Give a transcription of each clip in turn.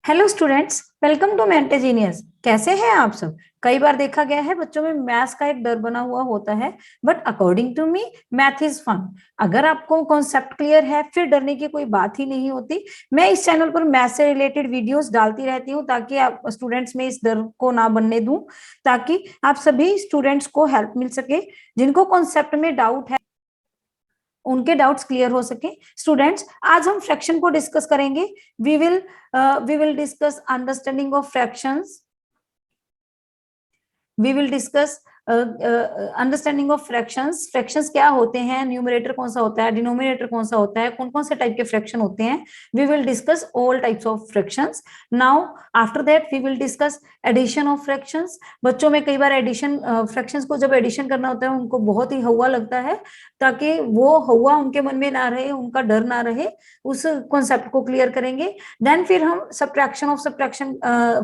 Hello students, welcome to मेंटेजीनियस। कैसे हैं आप सब। कई बार देखा गया है बच्चों में मैथ्स का एक डर बना हुआ होता है, but according to me math is fun. अगर आपको कॉन्सेप्ट क्लियर है फिर डरने की कोई बात ही नहीं होती। मैं इस चैनल पर मैथ से रिलेटेड वीडियोस डालती रहती हूँ ताकि आप स्टूडेंट्स में इस डर को ना बनने दूं, ताकि आप सभी स्टूडेंट्स को हेल्प मिल सके। जिनको कॉन्सेप्ट में डाउट है उनके डाउट्स क्लियर हो सके। स्टूडेंट्स, आज हम फ्रैक्शन को डिस्कस करेंगे। We will discuss understanding of fractions. We will discuss understanding of fractions. Fractions क्या होते हैं, न्यूमरेटर कौन सा होता है, डिनोमिनेटर कौन सा होता है, कौन कौन से टाइप के फ्रैक्शन होते हैं। We will discuss all types of fractions. Now after that we will discuss addition of fractions. बच्चों में कई बार एडिशन फ्रैक्शंस को जब एडिशन करना होता है उनको बहुत ही हवा लगता है, ताकि वो हवा उनके मन में ना रहे, उनका डर ना रहे, उस कॉन्सेप्ट को क्लियर करेंगे। देन फिर हम सब्ट्रैक्शन ऑफ सब्ट्रैक्शन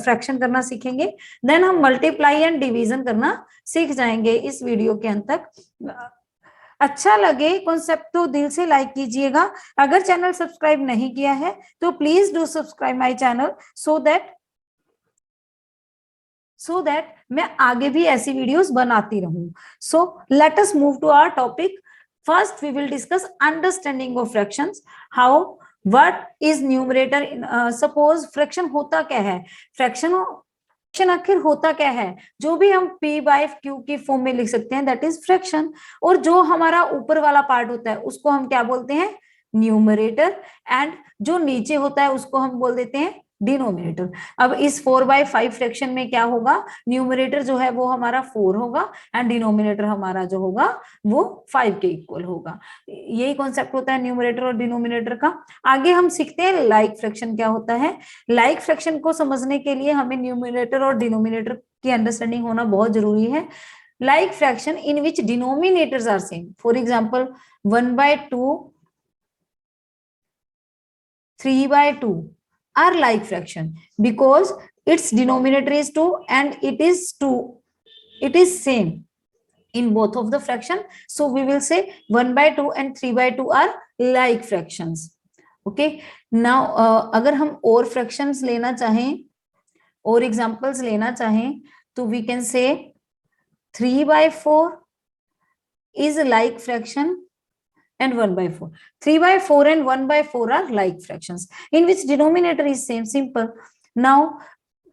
फ्रैक्शन करना सीखेंगे। देन हम मल्टीप्लाई एंड डिवीजन करना सीख जाएंगे इस वीडियो के अंत तक। अच्छा लगे कॉन्सेप्ट तो दिल से लाइक कीजिएगा। अगर चैनल सब्सक्राइब नहीं किया है तो please do subscribe my channel so that मैं आगे भी ऐसी वीडियोस बनाती रहूं। So let us move to our topic. First we will discuss understanding of fractions. How what is numerator. Suppose fraction होता क्या है, फ्रैक्शन आखिर होता क्या है। जो भी हम p बाय q की फॉर्म में लिख सकते हैं दैट इज फ्रैक्शन। और जो हमारा ऊपर वाला पार्ट होता है उसको हम क्या बोलते हैं, न्यूमरेटर। एंड जो नीचे होता है उसको हम बोल देते हैं डिनोमिनेटर। अब इस 4/5 फ्रैक्शन में क्या होगा, न्यूमरेटर जो है वो हमारा 4 होगा एंड डिनोमिनेटर हमारा जो होगा वो 5 के इक्वल होगा। यही कॉन्सेप्ट होता है न्यूमरेटर और डिनोमिनेटर का। आगे हम सीखते हैं लाइक फ्रैक्शन क्या होता है। लाइक फ्रैक्शन को समझने के लिए हमें न्यूमरेटर और डिनोमिनेटर की अंडरस्टैंडिंग होना बहुत जरूरी है। Like fraction in which denominators are same, for example 1/2, 3/2 are like fraction because its denominator is 2 and it is same in both of the fraction. So we will say 1/2 and 3/2 are like fractions. Okay, now अगर हम और fractions लेना चाहें और examples लेना चाहें तो we can say 3/4 is like fraction and 1/4. 3/4 and 1/4 are like fractions in which denominator is same. Simple. Now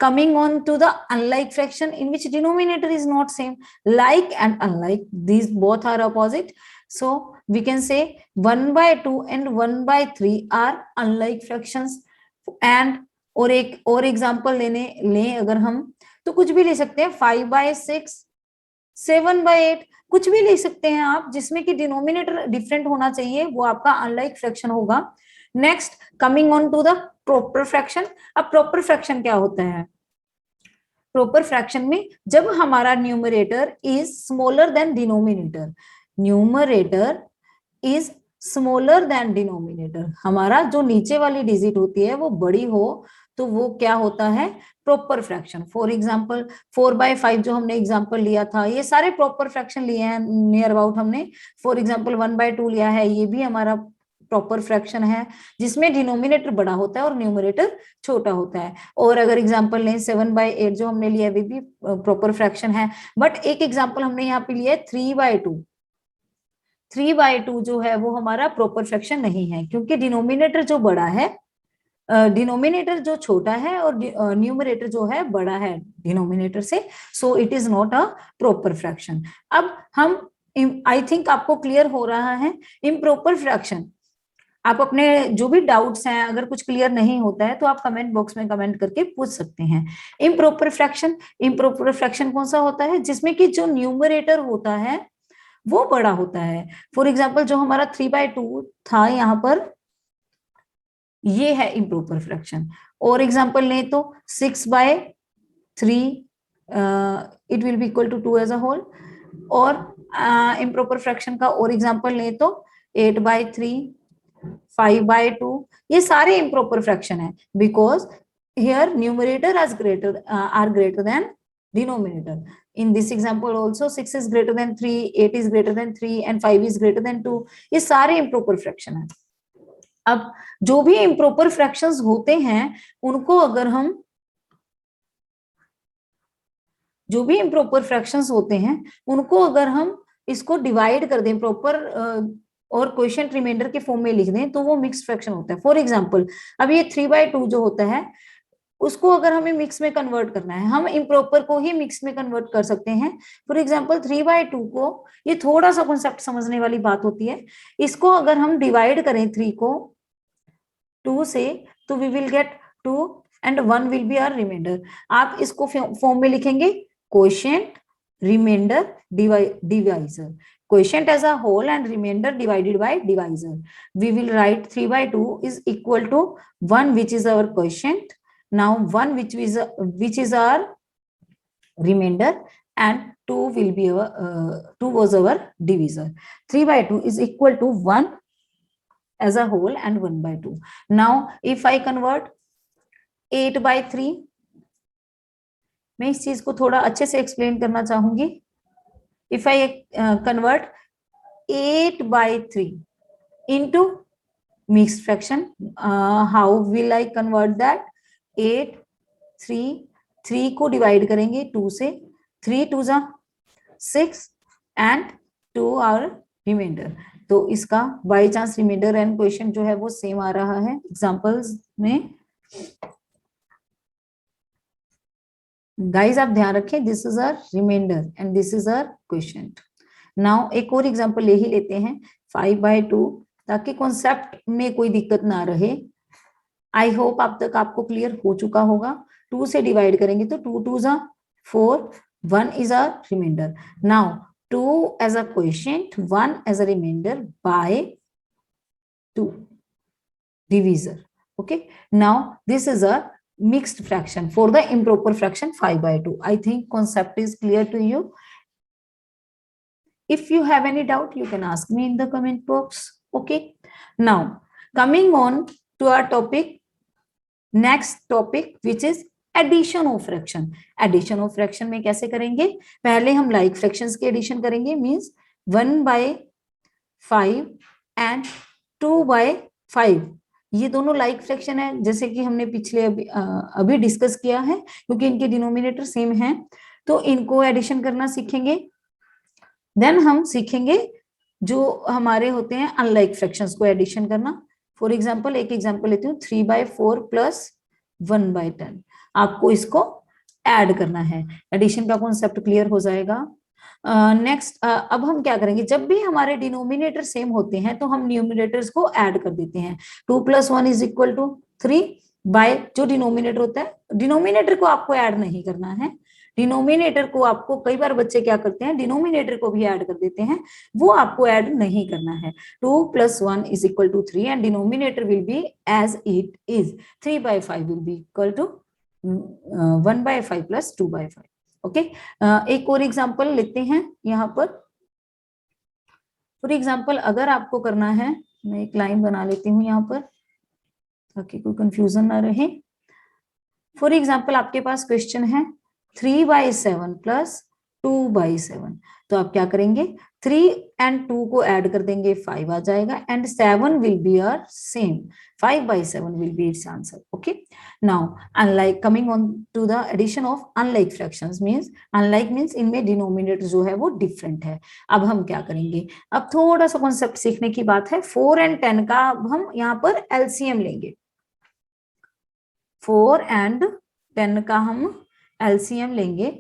coming on to the unlike fraction in which denominator is not same. Like and unlike, these both are opposite. So we can say 1/2 and 1/3 are unlike fractions. And और एक और example लें अगर हम तो कुछ भी ले सकते हैं, 5/6, 7/8, कुछ भी ले सकते हैं आप जिसमें कि डिनोमिनेटर डिफरेंट होना चाहिए, वो आपका अनलाइक फ्रैक्शन होगा। Next coming on to the proper fraction. अब प्रॉपर फ्रैक्शन क्या होता है, प्रॉपर फ्रैक्शन में जब हमारा numerator is smaller than denominator, numerator is smaller than denominator, हमारा जो नीचे वाली डिजिट होती है वो बड़ी हो तो वो क्या होता है, प्रॉपर फ्रैक्शन। फॉर एग्जांपल 4/5 जो हमने एग्जांपल लिया था, ये सारे प्रॉपर फ्रैक्शन लिए हैं नियर अबाउट हमने। फॉर एग्जांपल 1/2 लिया है, ये भी हमारा प्रॉपर फ्रैक्शन है जिसमें डिनोमिनेटर बड़ा होता है और न्यूमरेटर छोटा होता है। और अगर एग्जांपल लें 7/8 जो हमने लिया है वो भी प्रॉपर फ्रैक्शन है। बट एक एग्जांपल हमने यहाँ पे लिया है 3/2। 3/2 जो है वो हमारा प्रॉपर फ्रैक्शन नहीं है क्योंकि डिनोमिनेटर जो बड़ा है, डिनोमिनेटर जो छोटा है और न्यूमरेटर जो है बड़ा है डिनोमिनेटर से, so it is not a proper fraction. अब हम आई थिंक आपको क्लियर हो रहा है इम्प्रॉपर फ्रैक्शन। आप अपने जो भी डाउट्स हैं, अगर कुछ क्लियर नहीं होता है तो आप कमेंट बॉक्स में कमेंट करके पूछ सकते हैं। इम्प्रॉपर फ्रैक्शन कौन सा होता है, जिसमें कि जो न्यूमरेटर होता है वो बड़ा होता है। फॉर एग्जाम्पल जो हमारा 3/2 था यहाँ पर, ये है इम्प्रॉपर फ्रैक्शन। और एग्जाम्पल लें तो 6/3 it will be equal to 2 as a whole. और इम्प्रॉपर फ्रैक्शन का और एग्जाम्पल लें तो 8/3, 5/2, ये सारे इम्प्रॉपर फ्रैक्शन है because here numerator are greater than denominator. In this example also 6 is greater than 3, 8 is greater than 3 and 5 is greater than 2. ये सारे improper fraction है। अब जो भी इम्प्रॉपर फ्रैक्शंस होते हैं उनको अगर हम जो भी इम्प्रॉपर फ्रैक्शंस होते हैं उनको अगर हम इसको डिवाइड कर दें प्रॉपर और क्वेश्चन रिमाइंडर के फॉर्म में लिख दें तो वो मिक्स फ्रैक्शन होता है। फॉर एग्जांपल अब ये 3/2 जो होता है उसको अगर हमें मिक्स में कन्वर्ट करना है, हम इम्प्रॉपर को ही मिक्स में कन्वर्ट कर सकते हैं। फॉर एग्जांपल 3/2 को, ये थोड़ा सा कॉन्सेप्ट समझने वाली बात होती है, इसको अगर हम डिवाइड करें 3 को 2 से तो we will get 2 and 1 will be our remainder. आप इसको फॉर्म में लिखेंगे quotient remainder divisor, quotient as a whole and remainder divided by divisor. We will write 3/2 is equal to 1 which is our quotient, now 1 which is our remainder, and 2 will be our 2 was our divisor. 3/2 is equal to 1 as a whole and 1/2. Now if I convert 8/3, मैं इस चीज को थोड़ा अच्छे से explain करना चाहूंगी। If I convert 8/3 into mixed fraction, how will I convert that? 8, 3 को डिवाइड करेंगे 2 से, 3 2 जा 6 एंड 2 आवर रिमाइंडर। तो इसका by chance remainder and question जो है वो सेम आ रहा है एग्जांपल्स में। गाइस आप ध्यान रखें, this is our remainder and this is our question. Now एक और एग्जांपल ले ही लेते हैं 5/2, ताकि कॉन्सेप्ट में कोई दिक्कत ना रहे। आई होप अब तक आपको क्लियर हो चुका होगा। 2 से डिवाइड करेंगे तो 2 2 जा 4, 1 is our remainder. Now 2 as a quotient, 1 as a remainder by 2 divisor. Okay, now this is a mixed fraction for the improper fraction 5/2. I think concept is clear to you. If you have any doubt, you can ask me in the comment box. Okay, now coming on to our topic, next topic, which is addition of fraction. Addition of fraction में कैसे करेंगे? पहले हम like fractions के addition करेंगे, means 1/5 and 2/5। ये दोनों like fraction है, जैसे कि हमने पिछले अभी डिस्कस किया है, क्योंकि इनके डिनोमिनेटर सेम है तो इनको एडिशन करना सीखेंगे। देन हम सीखेंगे जो हमारे होते हैं अनलाइक फ्रैक्शंस को एडिशन करना। फॉर एग्जाम्पल एक एग्जाम्पल लेती हूँ, 3/4 प्लस 1/10। आपको इसको ऐड करना है, एडिशन का कॉन्सेप्ट क्लियर हो जाएगा। नेक्स्ट अब हम क्या करेंगे, जब भी हमारे डिनोमिनेटर सेम होते हैं तो हम न्यूमिनेटर्स को ऐड कर देते हैं। 2 + 1 = 3 बाय जो डिनोमिनेटर होता है, डिनोमिनेटर को आपको ऐड नहीं करना है। डिनोमिनेटर को आपको, कई बार बच्चे क्या करते हैं डिनोमिनेटर को भी ऐड कर देते हैं, वो आपको ऐड नहीं करना है। 2 + 1 = 3 and denominator will be as it is. 3/5 will be equal to 1/5 + 2/5। Okay, एक और एग्जांपल लेते हैं यहाँ पर। फॉर एग्जांपल अगर आपको करना है, मैं एक लाइन बना लेती हूँ यहाँ पर ताकि कोई कंफ्यूजन ना रहे। फॉर एग्जांपल आपके पास क्वेश्चन है 3/7 + 2/7, तो आप क्या करेंगे, 3 एंड 2 को ऐड कर देंगे, 5 आ जाएगा and 7 will be our same, 5/7 will be its answer. Okay, now unlike, coming on to the addition of unlike fractions, means unlike means इनमें डिनोमिनेटर जो है वो डिफरेंट है। अब हम क्या करेंगे, अब थोड़ा सा कॉन्सेप्ट सीखने की बात है। 4 एंड 10 का अब हम यहाँ पर एलसीएम लेंगे। 4 एंड 10 का हम एलसीएम लेंगे।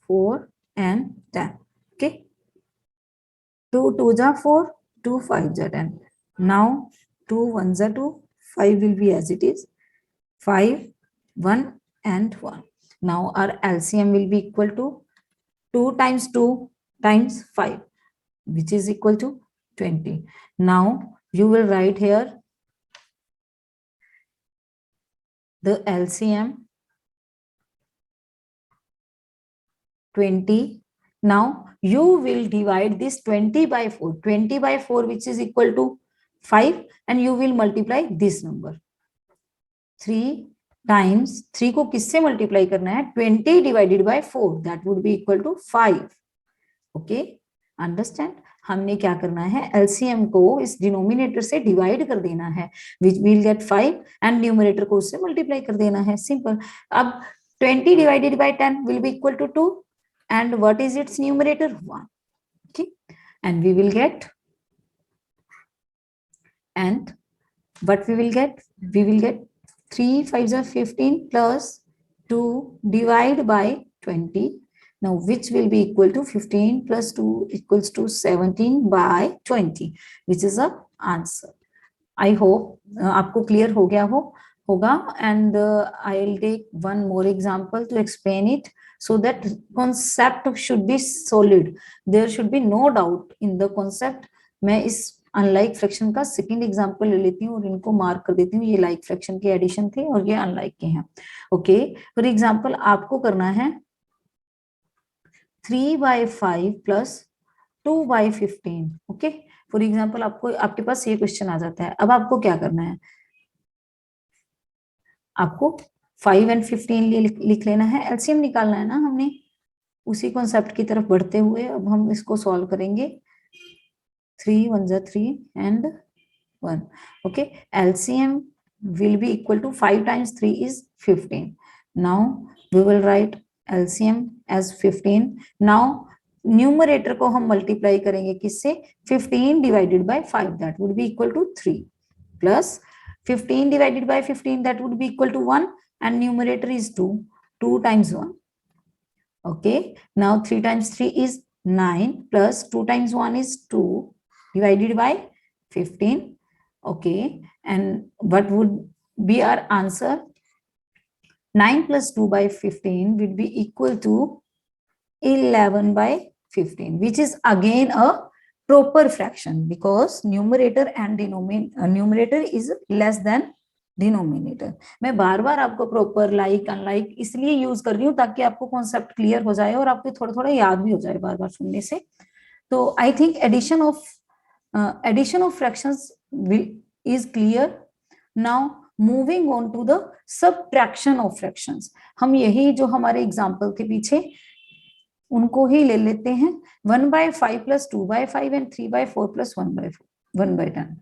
4 and 10. Okay, 2 2 जा 4, 2 5 जा 10. Now 2 1 जा 2, 5 will be as it is, 5 1 and 1. Now our LCM will be equal to 2 times 2 times 5, which is equal to 20. Now you will write here the LCM 20. Now you will divide this 20/4, 20/4 which is equal to 5, and you will multiply this number 3 times 3 को किससे multiply करना है, 20 divided by 4, that would be equal to 5. Okay, understand? हमने क्या करना है, LCM को इस डिनोमिनेटर से डिवाइड कर देना है, which will get 5 and numerator को उससे मल्टीप्लाई कर देना है, सिंपल। अब 20 divided by 10 will be equal to 2 and what is its numerator 1, okay, and we will get, and what we will get, 3 5s are 15 plus 2 divide by 20, now which will be equal to 15 plus 2 equals to 17 by 20, which is a answer. I hope आपको clear हो गया होगा, and I'll take one more example to explain it so that concept should be solid, there should be no doubt in the concept. मैं इस unlike fraction का second example ले लेती हूँ और इनको मार्क कर देती हूँ, ये लाइक फ्रैक्शन के एडिशन थे और ये अनलाइक के हैं, ओके। फॉर एग्जांपल आपको करना है 3/5 प्लस 2/15, ओके। फॉर एग्जांपल आपको, आपके पास ये क्वेश्चन आ जाता है, अब आपको क्या करना है, आपको 5 और 15 लिख लेना है, एलसीएम निकालना है ना हमने, उसी कॉन्सेप्ट की तरफ बढ़ते हुए अब हम इसको सॉल्व करेंगे। 3 1 जा 3 and 1, okay, LCM will be equal to 5 times 3 is 15. Now we will write LCM as 15. Now numerator को हम मल्टीप्लाई करेंगे किससे, 15 divided by 5, that would be equal to 3, plus 15 divided by 15, that would be equal to 1, and numerator is 2, 2 times 1, okay. Now 3 times 3 is 9 plus 2 times 1 is 2 divided by 15, okay, and what would be our answer, 9 plus 2 by 15 will be equal to 11 by 15, which is again a proper fraction because numerator and numerator is less than denominator. मैं बार बार आपको proper, like, unlike इसलिए use कर रही हूँ ताकि आपको concept clear हो जाए और आपको थोड़ा थोड़ा याद भी हो जाए बार बार सुनने से। तो I think addition of fractions is clear. Now moving on to the subtraction of fractions, हम यही जो हमारे एग्जाम्पल के पीछे उनको ही ले लेते हैं, 1/5 plus 2/5 and 3/4 plus 1/10,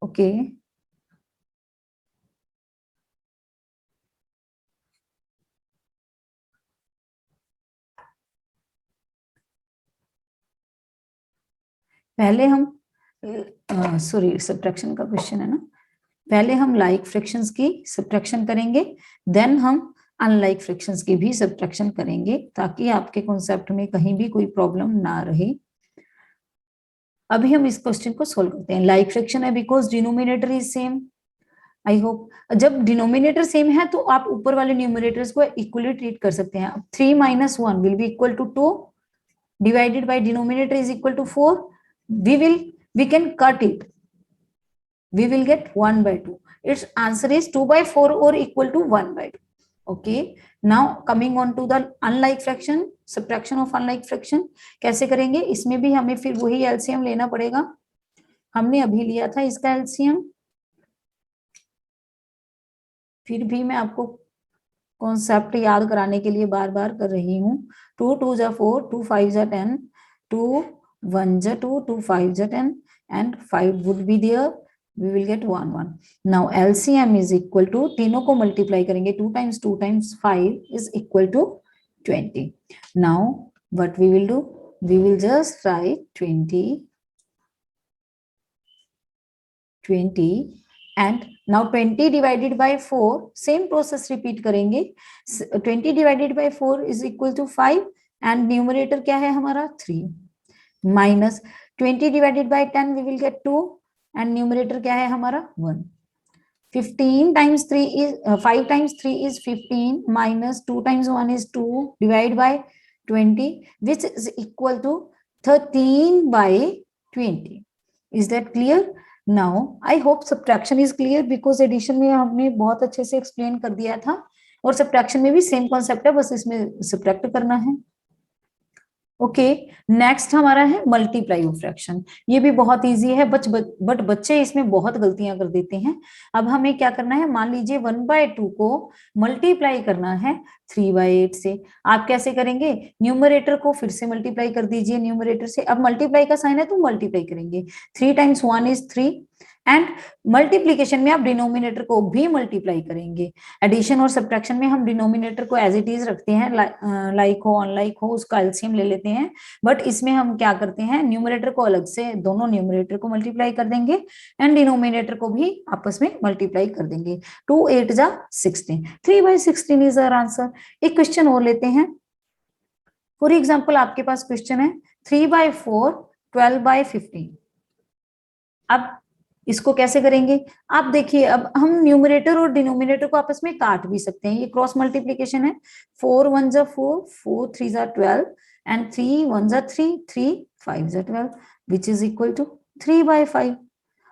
okay. पहले हम सॉरी सब्ट्रैक्शन का क्वेश्चन है ना, पहले हम लाइक फ्रैक्शंस की सब्ट्रैक्शन करेंगे, देन हम अनलाइक फ्रैक्शंस की भी सब्ट्रैक्शन करेंगे ताकि आपके कॉन्सेप्ट में कहीं भी कोई प्रॉब्लम ना रहे। अभी हम इस क्वेश्चन को सोल्व करते हैं। लाइक फ्रैक्शन है because denominator is same, I hope जब डिनोमिनेटर सेम है तो आप ऊपर वाले न्यूमरेटर्स को इक्वली ट्रीट कर सकते हैं। अब 3 - 1 will be equal to 2 divided by denominator is equal to 4, we can cut it, we will get 1/2, its answer is 2/4 or equal to 1/2, okay. Now coming on to the unlike fraction, subtraction of unlike fraction कैसे करेंगे, इसमें भी हमें फिर वही LCM लेना पड़ेगा, हमने अभी लिया था इसका एलसीएम, फिर भी मैं आपको कॉन्सेप्ट याद कराने के लिए बार बार कर रही हूँ। 2 2 जा 4, 2 5 जा 10, 2 1 जा 2, 2 5 जा 10 and 5 would be there, we will get 1 1. Now LCM is equal to, तीनों को मल्टीप्लाई करेंगे, 2 times 2 times 5 is equal to 20. Now what we will do, we will just write 20 and now 20 divided by 4, same process repeat करेंगे, 20 divided by 4 is equal to 5 and numerator क्या है हमारा 3, minus 20 divided by 10 we will get 2 and numerator क्या है हमारा 1. 15 times 3 is 5 times 3 is 15 minus 2 times 1 is 2 divided by 20 which is equal to 13 by 20. Is that clear? Now I hope subtraction is clear because addition में हमने बहुत अच्छे से explain कर दिया था और subtraction में भी same concept है, बस इसमें subtract करना है, ओके, नेक्स्ट हमारा है मल्टीप्लाई ऑफ फ्रैक्शन। ये भी बहुत इजी है, बट बच्चे इसमें बहुत गलतियां कर देते हैं। अब हमें क्या करना है, मान लीजिए 1/2 को मल्टीप्लाई करना है 3/8 से। आप कैसे करेंगे, न्यूमरेटर को फिर से मल्टीप्लाई कर दीजिए न्यूमरेटर से। अब मल्टीप्लाई का साइन है तो मल्टीप्लाई करेंगे, 3 × 1 = 3, एंड मल्टीप्लीकेशन में आप डिनोमिनेटर को भी मल्टीप्लाई करेंगे। एडिशन और सब्ट्रैक्शन में हम डिनोमिनेटर को एज इट इज रखते हैं, लाइक हो अनलाइक हो उसका एलसीएम ले लेते हैं। बट इसमें हम क्या करते हैं, न्यूमरेटर को अलग से, दोनों न्यूमरेटर को मल्टीप्लाई कर देंगे एंड डिनोमिनेटर को भी आपस में मल्टीप्लाई कर देंगे। 2 × 8 = 16, 3/16 इज आवर आंसर। एक क्वेश्चन और लेते हैं। फॉर एग्जाम्पल आपके पास क्वेश्चन है 3/4 12/15। अब इसको कैसे करेंगे, आप देखिए, अब हम न्यूमरेटर और डिनोमिनेटर को आपस में काट भी सकते हैं, ये क्रॉस मल्टीप्लीकेशन है। 4 × 1 = 4, 4 × 3 = 12, and 3 × 1 = 3, 3 × 5 = 12, which is equal to 3/5।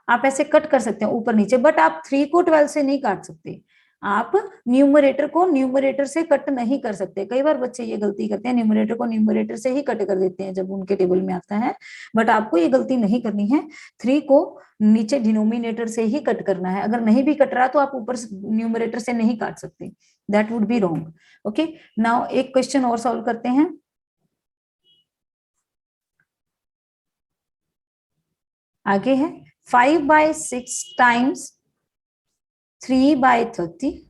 आप ऐसे कट कर सकते हैं ऊपर नीचे, बट आप 3 को 12 से नहीं काट सकते। आप न्यूमरेटर को न्यूमरेटर से कट नहीं कर सकते। कई बार बच्चे ये गलती करते हैं, न्यूमरेटर को न्यूमरेटर से ही कट कर देते हैं जब उनके टेबल में आता है, बट आपको ये गलती नहीं करनी है। 3 को नीचे डिनोमिनेटर से ही कट करना है। अगर नहीं भी कट रहा तो आप ऊपर न्यूमरेटर से नहीं काट सकते, that would be wrong. Okay, now एक क्वेश्चन और सॉल्व करते हैं। आगे है 5/6 × 3/30,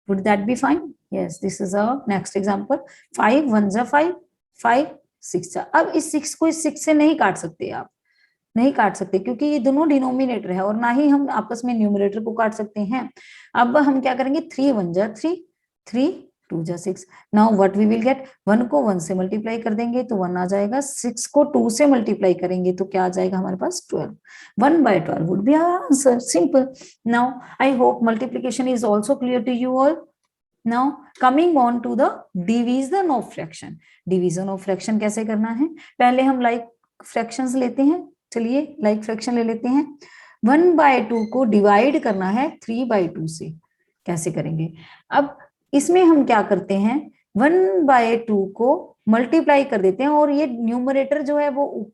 would that be fine? Yes, this is our next example. 5 × 1 = 5, 5 × 6 = अब इस 6 को इस 6 से नहीं काट सकते, आप नहीं काट सकते क्योंकि ये दोनों डिनोमिनेटर है, और ना ही हम आपस में न्यूमरेटर को काट सकते हैं। अब हम क्या करेंगे, 3 × 1 = 3, 3 × 2 = 6। Now what we will get, 1 को 1 से मल्टीप्लाई कर देंगे तो 1 आ जाएगा, 6 को 2 से मल्टीप्लाई करेंगे तो क्या आ जाएगा हमारे पास, 12। 1/12 would be our answer. Simple. Now I hope multiplication is also clear to you all. Now coming on to the division of fraction. Division of fraction कैसे करना है, पहले हम like fractions लेते हैं। चलिए लाइक फ्रैक्शन ले लेते हैं। 1/2 को डिवाइड करना है 3/2 से, कैसे करेंगे। अब इसमें हम क्या करते हैं, 1/2 को मल्टीप्लाई कर देते हैं, और ये न्यूमरेटर जो है वो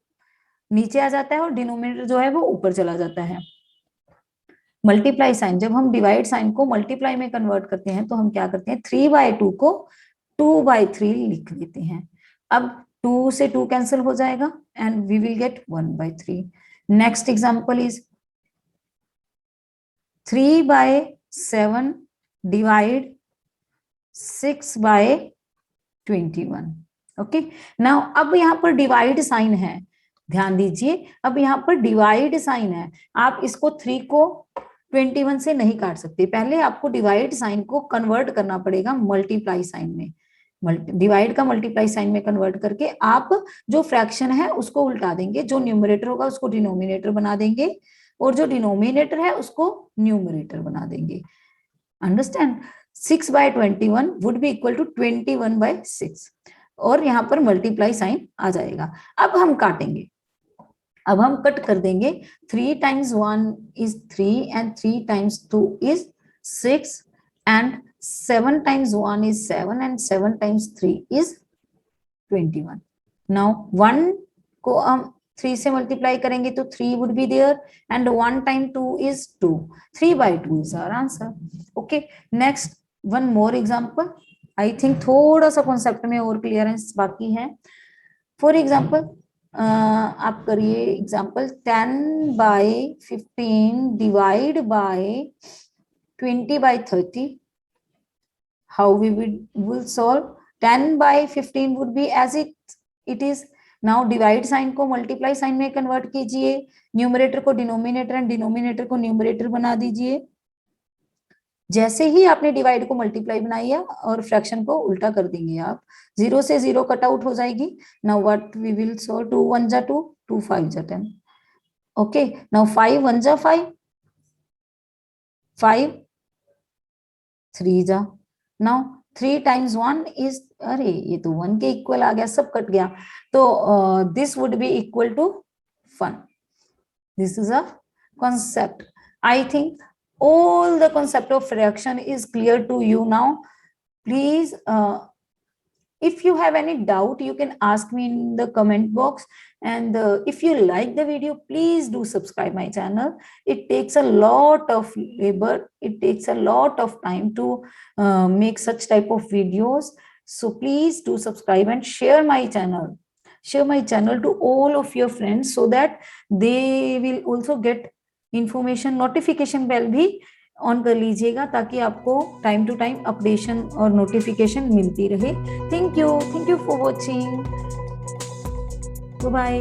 नीचे आ जाता है और डिनोमिनेटर जो है वो ऊपर चला जाता है। मल्टीप्लाई साइन, जब हम डिवाइड साइन को मल्टीप्लाई में कन्वर्ट करते हैं तो हम क्या करते हैं, 3/2 को 2/3 लिख लेते हैं। अब 2 से 2 कैंसिल हो जाएगा and we will get 1/3। Next example is 3/7 divide 6/21। Okay, now अब यहाँ पर डिवाइड साइन है, ध्यान दीजिए, अब यहाँ पर डिवाइड साइन है। आप इसको 3 को 21 से नहीं काट सकते, पहले आपको डिवाइड साइन को कन्वर्ट करना पड़ेगा मल्टीप्लाई साइन में। डिवाइड का मल्टीप्लाई साइन में कन्वर्ट करके आप जो फ्रैक्शन है उसको उल्टा देंगे, जो न्यूमरेटर होगा उसको डिनोमिनेटर बना देंगे, और जो डिनोमिनेटर है उसको न्यूमरेटर बना देंगे। Understand, 6/21 would be equal to 21/6, और यहाँ पर मल्टीप्लाई साइन आ जाएगा। अब हम काटेंगे, अब हम कट कर देंगे। 3 × 1 = 3 and 3 × 2 = 6 and 7 × 1 = 7 and 7 × 3 = 21। Now 1 को हम 3 से मल्टीप्लाई करेंगे तो 3 would be there, and 1 × 2 = 2, 3/2 is our answer. Okay, next one more example. I think थोड़ा सा कॉन्सेप्ट में और क्लियरेंस बाकी है। फॉर एग्जाम्पल आप करिए example 10/15 divide by 20/30। How we will solve, 10/15 would be as it is. Now divide sign को multiply sign में कन्वर्ट कीजिए, न्यूमरेटर को डिनोमिनेटर एंड डिनोमिनेटर को न्यूमरेटर बना दीजिए। जैसे ही आपने डिवाइड को मल्टीप्लाई बनाई है और फ्रैक्शन को उल्टा कर देंगे आप, 0 से 0 कट आउट हो जाएगी। Now what we will solve, 2 × 1 = 2, 2 × 5 = 10। Okay, now 5 × 1 = 5, 5 × 3 = now 3 × 1 = अरे ये तो 1 के इक्वल आ गया, सब कट गया, तो this would be equal to 1। This is a concept. I think all the concept of fraction is clear to you now. Please If you have any doubt, you can ask me in the comment box. And if you like the video, please do subscribe my channel. It takes a lot of labor, it takes a lot of time to make such type of videos. So please do subscribe and share my channel. Share my channel to all of your friends so that they will also get information. Notification bell भी on कर लीजिएगा ताकि आपको time to time updation और notification मिलती रहे. Thank you for watching. Bye.